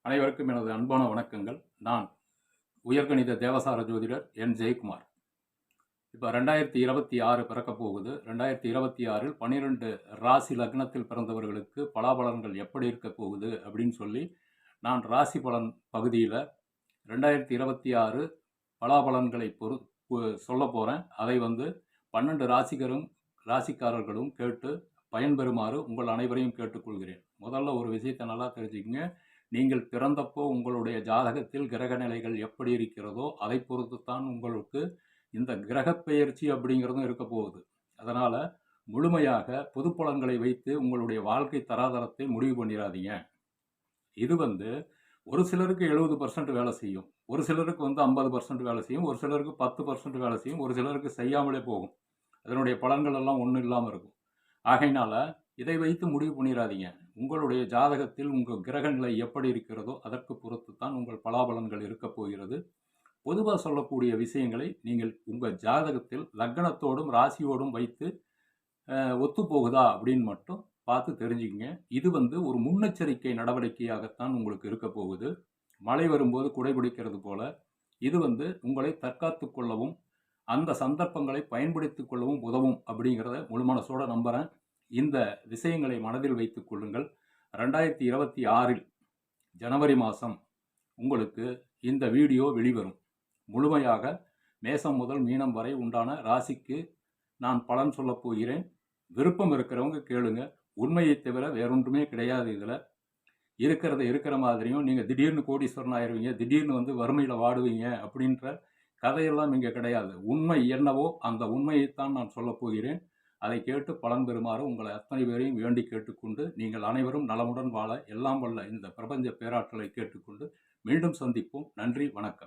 அனைவருக்கும் எனது அன்பான வணக்கங்கள். நான் உயர்கணித தேவசார ஜோதிடர் என் ஜெயக்குமார். இப்போ 2026 பிறக்கப் போகுது. 2026 12 ராசி லக்னத்தில் பிறந்தவர்களுக்கு பலாபலன்கள் எப்படி இருக்க போகுது அப்படின்னு சொல்லி நான் ராசி பலன் பகுதியில் 2026 பலாபலன்களை சொல்ல போகிறேன். அதை 12 ராசிக்காரர்களும் கேட்டு பயன்பெறுமாறு உங்கள் அனைவரையும் கேட்டுக்கொள்கிறேன். முதல்ல ஒரு விஷயத்தை நல்லா தெரிஞ்சுக்கங்க. நீங்கள் பிறந்தப்போ உங்களுடைய ஜாதகத்தில் கிரக நிலைகள் எப்படி இருக்கிறதோ அதை பொறுத்துத்தான் உங்களுக்கு இந்த கிரகப்பெயர்ச்சி அப்படிங்கிறதும் இருக்க போகுது. அதனால் முழுமையாக பொது பலன்களை வைத்து உங்களுடைய வாழ்க்கை தராதரத்தை முடிவு பண்ணிடாதீங்க. இது ஒரு சிலருக்கு 70% வேலை செய்யும், ஒரு சிலருக்கு 50% வேலை செய்யும், ஒரு சிலருக்கு 10% வேலை செய்யும், ஒரு சிலருக்கு செய்யாமலே போகும். அதனுடைய பலன்கள் எல்லாம் ஒன்றும் இல்லாமல் இருக்கும். ஆகையினால இதை வைத்து முடிவு பண்ணிடாதீங்க. உங்களுடைய ஜாதகத்தில் உங்கள் கிரக நிலை எப்படி இருக்கிறதோ அதற்கு பொறுத்து தான் உங்கள் பலாபலன்கள் இருக்கப் போகிறது. பொதுவாக சொல்லக்கூடிய விஷயங்களை நீங்கள் உங்கள் ஜாதகத்தில் லக்னத்தோடும் ராசியோடும் வைத்து ஒத்துப்போகுதா அப்படின்னு மட்டும் பார்த்து தெரிஞ்சுக்கங்க. இது ஒரு முன்னெச்சரிக்கை நடவடிக்கையாகத்தான் உங்களுக்கு இருக்க போகுது. மழை வரும்போது குடைபிடிக்கிறது போல இது உங்களை தற்காத்து கொள்ளவும் அந்த சந்தர்ப்பங்களை பயன்படுத்திக் கொள்ளவும் உதவும் அப்படிங்கிறத முழு மனசோட நம்புகிறேன். இந்த விஷயங்களை மனதில் வைத்துக் கொள்ளுங்கள். 2026 ஜனவரி மாதம் உங்களுக்கு இந்த வீடியோ வெளிவரும். முழுமையாக மேசம் முதல் மீனம் வரை உண்டான ராசிக்கு நான் பலன் சொல்லப் போகிறேன். விருப்பம் இருக்கிறவங்க கேளுங்க. உண்மையை தவிர வேறொன்றுமே கிடையாது. இதில் இருக்கிற மாதிரியும் நீங்கள் திடீர்னு கோடீஸ்வரன் ஆயிடுவீங்க, திடீர்னு வறுமையில் வாடுவீங்க அப்படின்ற கதையெல்லாம் இங்கே கிடையாது. உண்மை என்னவோ அந்த உண்மையைத்தான் நான் சொல்லப் போகிறேன். அதை கேட்டு பலன் பெறுமாறு உங்களை அத்தனை பேரையும் வேண்டி கேட்டுக்கொண்டு, நீங்கள் அனைவரும் நலமுடன் வாழ எல்லாம் வல்ல இந்த பிரபஞ்ச பேராற்றலை கேட்டுக்கொண்டு மீண்டும் சந்திப்போம். நன்றி, வணக்கம்.